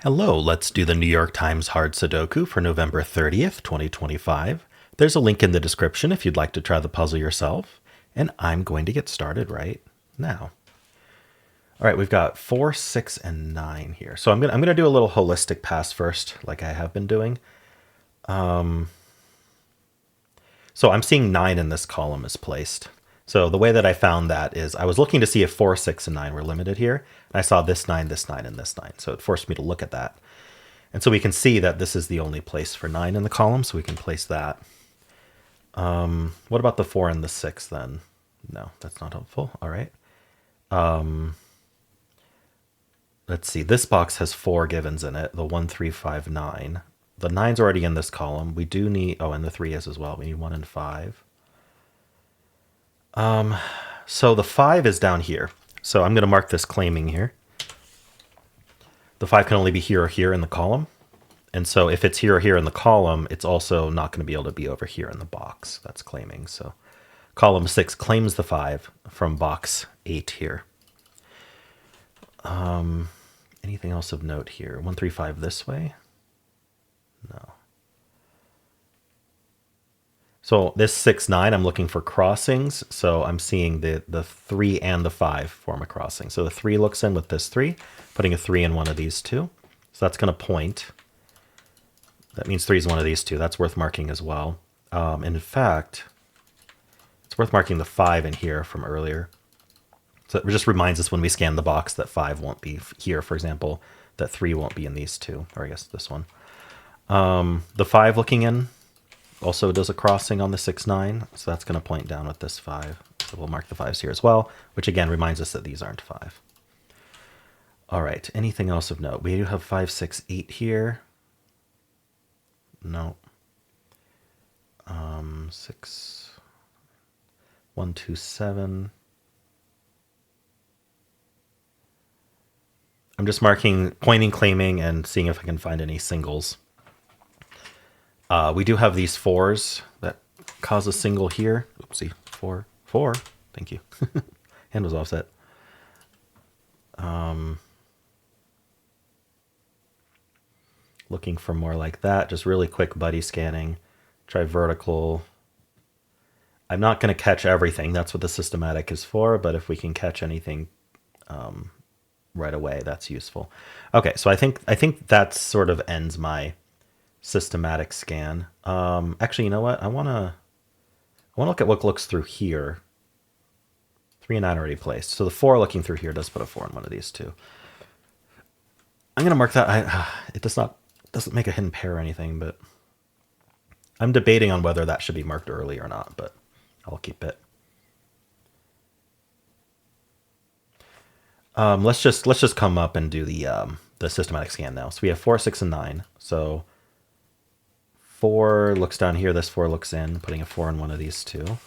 Hello, let's do the New York Times Hard Sudoku for November 30th, 2025. There's a link in the description if you'd like to try the puzzle yourself, and I'm going to get started right now. All right, we've got 4, 6, and 9 here. So I'm gonna do a little holistic pass first, like I have been doing. So I'm seeing 9 in this column is placed. So the way that I found that is I was looking to see if 4, 6, and 9 were limited here. And I saw this 9, and this 9. So it forced me to look at that. And so we can see that this is the only place for 9 in the column, so we can place that. What about the 4 and the 6 then? No, that's not helpful. All right. Let's see. This box has 4 givens in it, the 1, 3, 5, 9. The 9's already in this column. We do need, oh, and the 3 is as well. We need 1 and 5. So the 5 is down here. So I'm going to mark this claiming here. The 5 can only be here or here in the column. And so if it's here or here in the column, it's also not going to be able to be over here in the box. That's claiming. So column 6 claims the 5 from box 8 here. Anything else of note here? 1, 3, 5 this way? No. So this 6, 9, I'm looking for crossings. So I'm seeing the 3 and the 5 form a crossing. So the 3 looks in with this 3, putting a 3 in one of these two. So that's going to point. That means 3 is one of these two. That's worth marking as well. In fact, it's worth marking the 5 in here from earlier. So it just reminds us when we scan the box that 5 won't be here, for example, that 3 won't be in these two, or I guess this one. The 5 looking in also does a crossing on the 6, 9. So that's going to point down with this 5. So we'll mark the 5s here as well, which again reminds us that these aren't 5. All right, anything else of note? We do have 5, 6, 8 here. No. 6, 1, 2, 7. I'm just marking, pointing, claiming, and seeing if I can find any singles. We do have these 4s that cause a single here. Oopsie, 4, 4. Thank you. Hand was offset. Looking for more like that. Just really quick buddy scanning. Try vertical. I'm not going to catch everything. That's what the systematic is for. But if we can catch anything right away, that's useful. Okay, so I think that sort of ends my systematic scan. Actually, you know what? I want to look at what looks through here. 3 and 9 already placed. So the 4 looking through here does put a 4 in one of these two. I'm going to mark that. It doesn't make a hidden pair or anything, but I'm debating on whether that should be marked early or not, but I'll keep it. Let's just come up and do the systematic scan now. So we have 4, 6, and 9. So 4 looks down here. This 4 looks in, putting a 4 in one of these two.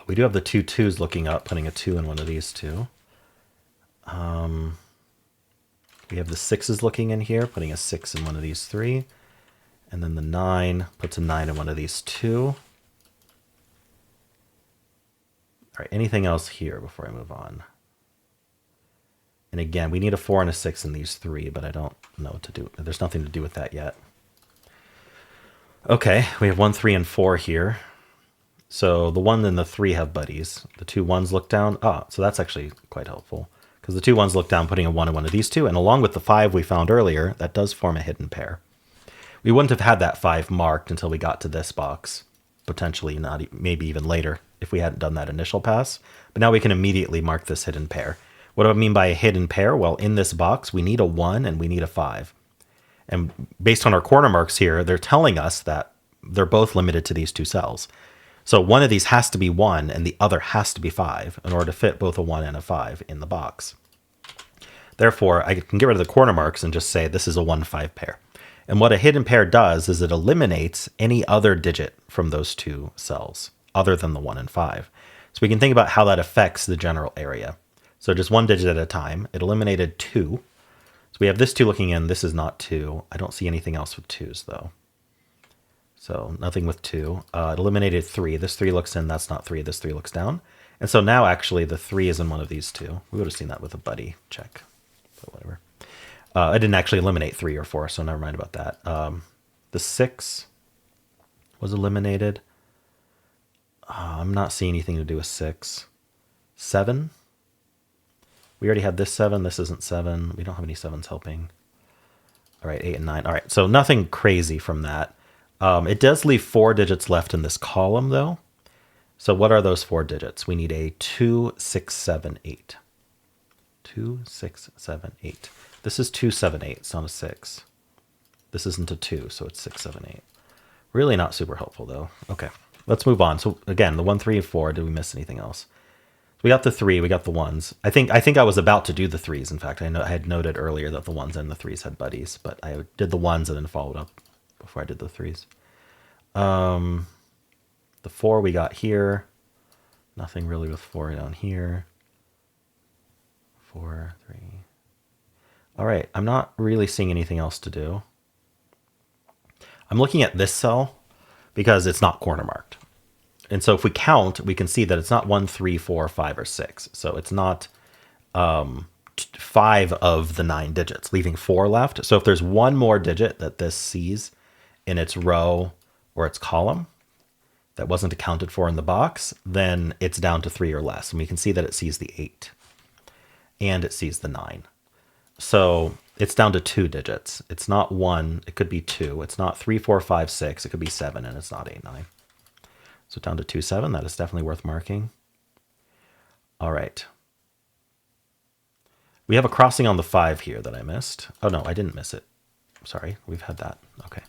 We do have the 2 2s looking up, putting a 2 in one of these two. We have the 6s looking in here, putting a 6 in one of these 3. And then the 9 puts a 9 in one of these 2. All right, anything else here before I move on? And again, we need a 4 and a 6 in these 3, but I don't know what to do. There's nothing to do with that yet. Okay, we have 1, 3, and 4 here. So the 1 and the 3 have buddies. The 2 1s look down. So that's actually quite helpful. Because the 2 1s look down, putting a 1 in one of these two. And along with the 5 we found earlier, that does form a hidden pair. We wouldn't have had that 5 marked until we got to this box. Potentially not, maybe even later, if we hadn't done that initial pass. But now we can immediately mark this hidden pair. What do I mean by a hidden pair? Well, in this box, we need a 1 and we need a 5. And based on our corner marks here, they're telling us that they're both limited to these 2 cells. So one of these has to be 1 and the other has to be 5 in order to fit both a 1 and a 5 in the box. Therefore, I can get rid of the corner marks and just say this is a 1-5 pair. And what a hidden pair does is it eliminates any other digit from those 2 cells other than the 1 and 5. So we can think about how that affects the general area. So just 1 digit at a time. It eliminated 2. So we have this 2 looking in. This is not 2. I don't see anything else with 2s though. So nothing with 2. It eliminated 3. This 3 looks in. That's not 3. This 3 looks down. And so now actually the 3 is in one of these two. We would have seen that with a buddy check, but whatever. I didn't actually eliminate 3 or 4, so never mind about that. The 6 was eliminated. I'm not seeing anything to do with 6. 7. We already had this 7. This isn't 7. We don't have any 7s helping. All right, 8 and 9. All right, so nothing crazy from that. It does leave 4 digits left in this column, though. So what are those 4 digits? We need a 2, 6, 7, 8. 2, 6, 7, 8. This is 2, 7, 8. It's not a 6. This isn't a 2, so it's 6, 7, 8. Really not super helpful, though. Okay, let's move on. So again, the 1, 3, and 4. Did we miss anything else? We got the 3. We got the 1s. I think I was about to do the 3s. In fact, I had noted earlier that the 1s and the 3s had buddies, but I did the 1s and then followed up before I did the 3s. The 4 we got here. Nothing really with 4 down here. 4, 3. All right, I'm not really seeing anything else to do. I'm looking at this cell because it's not corner marked. And so if we count, we can see that it's not 1, 3, 4, 5, or 6. So it's not 5 of the 9 digits, leaving 4 left. So if there's one more digit that this sees in its row or its column that wasn't accounted for in the box, then it's down to 3 or less. And we can see that it sees the 8 and it sees the 9. So it's down to 2 digits. It's not 1. It could be 2. It's not 3, 4, 5, 6. It could be 7, and it's not 8, 9. So down to 2, 7. That is definitely worth marking. All right. We have a crossing on the 5 here that I missed. Oh, no, I didn't miss it. Sorry, we've had that. Okay.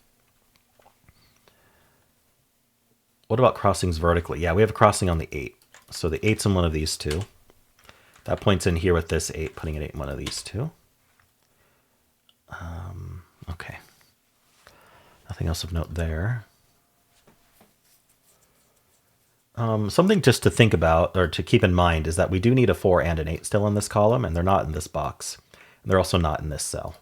What about crossings vertically? Yeah, we have a crossing on the 8. So the 8's in one of these two. That points in here with this 8, putting an 8 in one of these two. Okay. Nothing else of note there. Something just to think about or to keep in mind is that we do need a 4 and an 8 still in this column, and they're not in this box. And they're also not in this cell.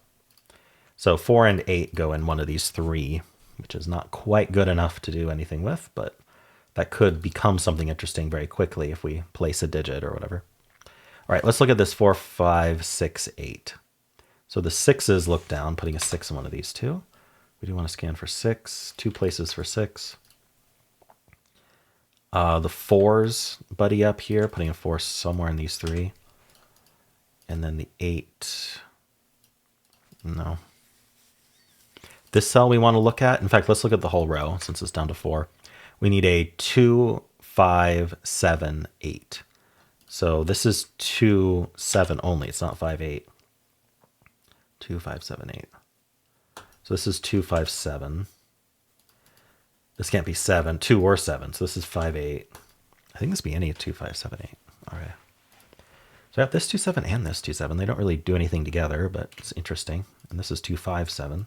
So 4 and 8 go in one of these 3, which is not quite good enough to do anything with, but that could become something interesting very quickly if we place a digit or whatever. All right, let's look at this 4, 5, 6, 8. So the 6s look down, putting a 6 in one of these two. We do want to scan for 6, 2 places for 6. The 4s buddy up here, putting a 4 somewhere in these 3. And then the 8, no. This cell we want to look at, in fact, let's look at the whole row since it's down to 4. We need a 2, 5, 7, 8. So this is 2, 7 only. It's not 5, 8. 2, 5, 7, 8. So this is 2, 5, 7. This can't be 7, 2 or 7. So this is 5, 8. I think this be any 2, 5, 7, 8. All right. So I have this 2, 7 and this 2, 7. They don't really do anything together, but it's interesting. And this is 2, 5, 7.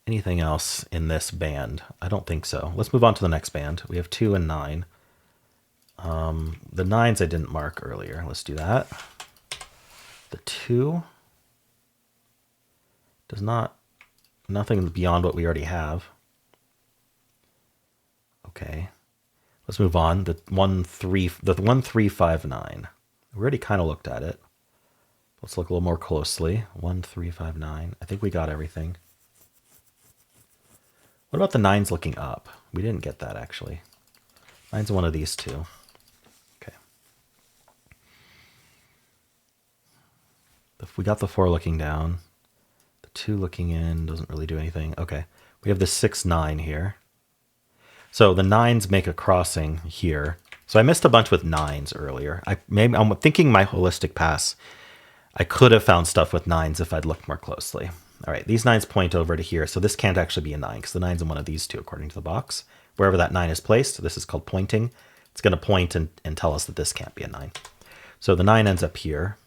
Anything else in this band? I don't think so. Let's move on to the next band. We have 2 and 9. The 9s I didn't mark earlier. Let's do that. The 2 does not, nothing beyond what we already have. Okay. Let's move on. The 1, 3, 5, 9. We already kind of looked at it. Let's look a little more closely. 1, 3, 5, 9. I think we got everything. What about the 9s looking up? We didn't get that, actually. 9's one of these two. Okay. We got the 4 looking down. The 2 looking in doesn't really do anything. Okay. We have the 6, 9 here. So the 9s make a crossing here. So I missed a bunch with 9s earlier. I'm thinking my holistic pass, I could have found stuff with 9s if I'd looked more closely. All right, these 9s point over to here, so this can't actually be a 9 because the 9's in one of these two, according to the box. Wherever that 9 is placed, this is called pointing. It's going to point and tell us that this can't be a 9. So the 9 ends up here.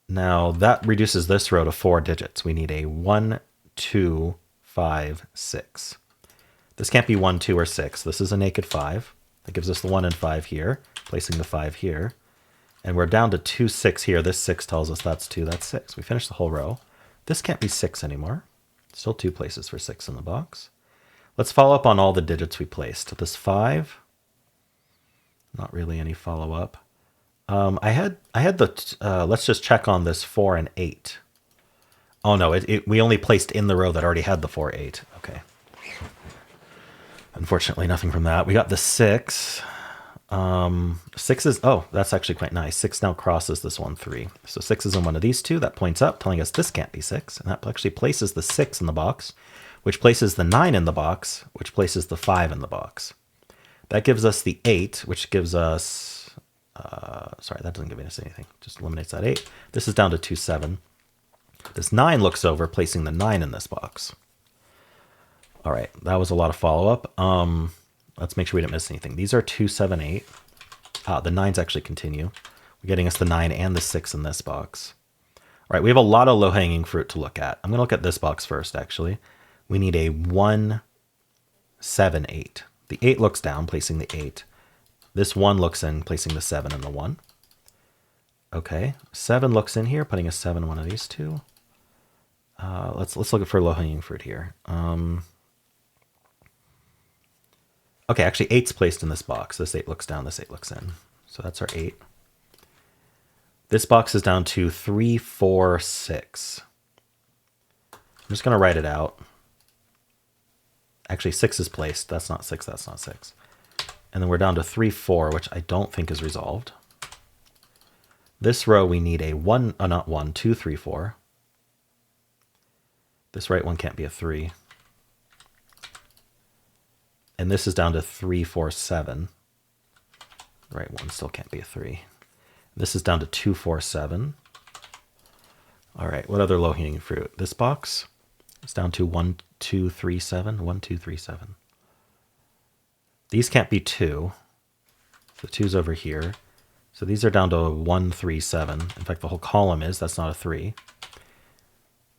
Now that reduces this row to 4 digits. We need a 1, 2, 5, 6. This can't be 1, 2, or 6. This is a naked 5. That gives us the 1 and 5 here, placing the 5 here. And we're down to 2, 6 here. This 6 tells us that's 2, that's 6. We finished the whole row. This can't be 6 anymore. Still 2 places for 6 in the box. Let's follow up on all the digits we placed. This 5, Not really any follow-up. I had the, let's just check on this 4 and 8. Oh no, we only placed in the row that already had the 4, 8. Okay. Unfortunately, nothing from that. We got the 6. 6 is, oh, that's actually quite nice. 6 now crosses this 1, 3. So 6 is in one of these two. That points up, telling us this can't be 6. And that actually places the 6 in the box, which places the 9 in the box, which places the 5 in the box. That gives us the 8, which gives us, sorry, that doesn't give us anything. Just eliminates that 8. This is down to 2, 7. This 9 looks over, placing the 9 in this box. All right, that was a lot of follow-up. Let's make sure we didn't miss anything. These are 2, 7, 8. The 9s actually continue. We're getting us the 9 and the 6 in this box. All right, we have a lot of low-hanging fruit to look at. I'm going to look at this box first, actually. We need a 1, 7, 8. The 8 looks down, placing the 8. This 1 looks in, placing the 7 and the 1. Okay, 7 looks in here, putting a 7 in one of these two. Let's look for low-hanging fruit here. Okay, actually 8's placed in this box. This 8 looks down, this 8 looks in. So that's our 8. This box is down to 3, 4, 6. I'm just going to write it out. Actually, 6 is placed. That's not 6, that's not 6. And then we're down to 3, 4, which I don't think is resolved. This row, we need a 1, not 1, 2, 3, 4. This right one can't be a 3. And this is down to 3, 4, 7. The right one still can't be a 3. This is down to 2, 4, 7. All right, what other low-hanging fruit? This box is down to 1, 2, 3, 7. 1, 2, 3, 7. These can't be 2. The 2's over here. So these are down to 1, 3, 7. In fact, the whole column is. That's not a 3.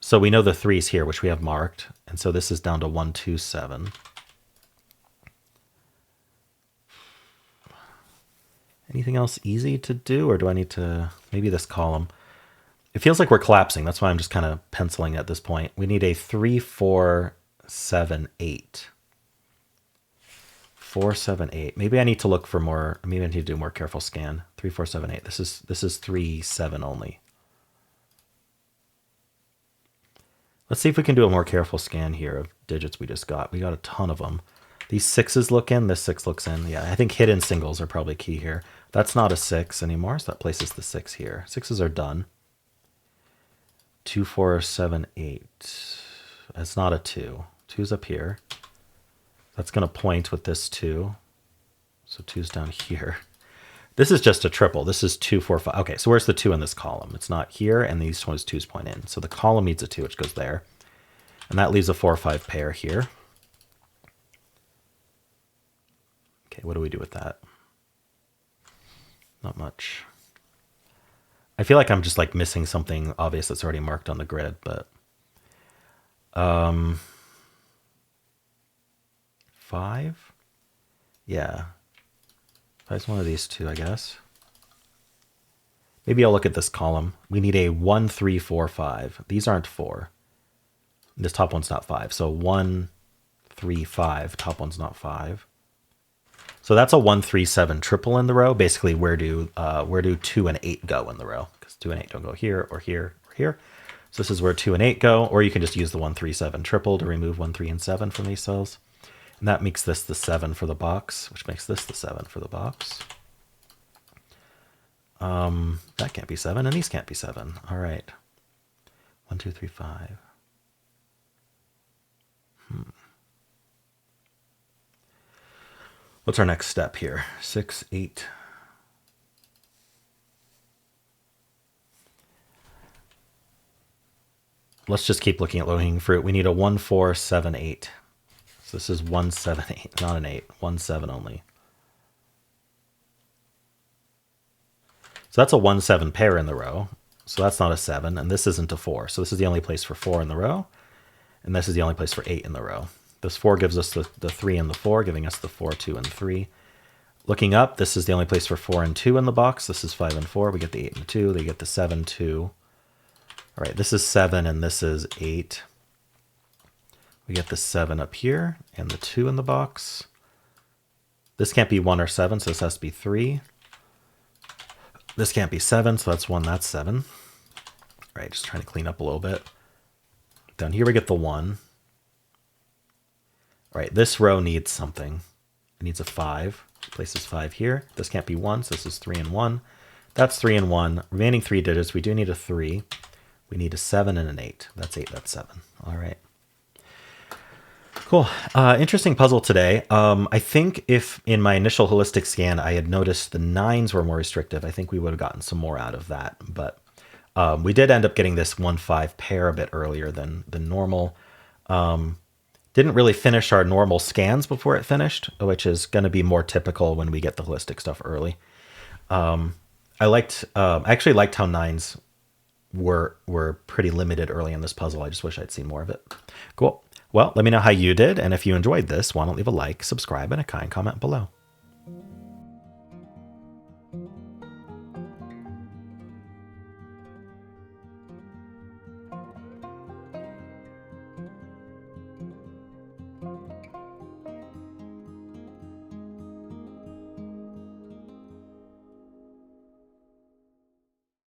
So we know the 3's here, which we have marked. And so this is down to 1, 2, 7. Anything else easy to do, or do I need to, maybe this column? It feels like we're collapsing. That's why I'm just kind of penciling at this point. We need a 3, 4, 7, 8. 4, 7, 8. Maybe I need to look for more, maybe I need to do a more careful scan. 3, 4, 7, 8. This is 3, 7 only. Let's see if we can do a more careful scan here of digits we just got. We got a ton of them. These 6s look in, this 6 looks in. Yeah, I think hidden singles are probably key here. That's not a 6 anymore, so that places the 6 here. 6s are done. 2, 4, 7, 8. That's not a 2. 2's up here. That's going to point with this 2. So 2's down here. This is just a triple. This is 2, 4, 5. Okay, so where's the 2 in this column? It's not here, and these ones 2's point in. So the column needs a 2, which goes there. And that leaves a 4, 5 pair here. Okay, what do we do with that? Not much. I feel like I'm just like missing something obvious that's already marked on the grid, but 5? Yeah. 5's one of these two, I guess. Maybe I'll look at this column. We need a 1, 3, 4, 5. These aren't 4. This top one's not 5. So 1, 3, 5. Top one's not 5. So that's a 1, 3, 7 triple in the row. Basically, where do 2 and 8 go in the row? Because 2 and 8 don't go here or here or here. So this is where 2 and 8 go. Or you can just use the 1, 3, 7 triple to remove 1, 3, and 7 from these cells. And that makes this the 7 for the box, which makes this the 7 for the box. That can't be 7, and these can't be 7. All right. 1, 2, 3, 5. What's our next step here? 6, 8. Let's just keep looking at low-hanging fruit. We need a 1, 4, 7, 8. So this is 1, 7, 8, not an 8. 1, 7 only. So that's a 1, 7 pair in the row. So that's not a 7, and this isn't a 4. So this is the only place for 4 in the row, and this is the only place for 8 in the row. This 4 gives us the 3 and the 4, giving us the 4, 2, and 3. Looking up, this is the only place for 4 and 2 in the box. This is 5 and 4. We get the 8 and 2. They get the 7, 2. All right, this is 7, and this is 8. We get the 7 up here, and the 2 in the box. This can't be 1 or 7, so this has to be 3. This can't be 7, so that's 1, that's 7. All right, just trying to clean up a little bit. Down here we get the 1. All right, this row needs something. It needs a 5. Places 5 here. This can't be 1, so this is 3 and 1. That's 3 and 1. Remaining 3 digits, we do need a 3. We need a 7 and an 8. That's 8, that's 7. All right. Cool. Interesting puzzle today. I think if in my initial holistic scan I had noticed the 9s were more restrictive, I think we would have gotten some more out of that. But we did end up getting this 1-5 pair a bit earlier than normal. Didn't really finish our normal scans before it finished, which is going to be more typical when we get the holistic stuff early. I actually liked how 9s were pretty limited early in this puzzle. I just wish I'd seen more of it. Cool. Well, let me know how you did, and if you enjoyed this, why don't leave a like, subscribe, and a kind comment below.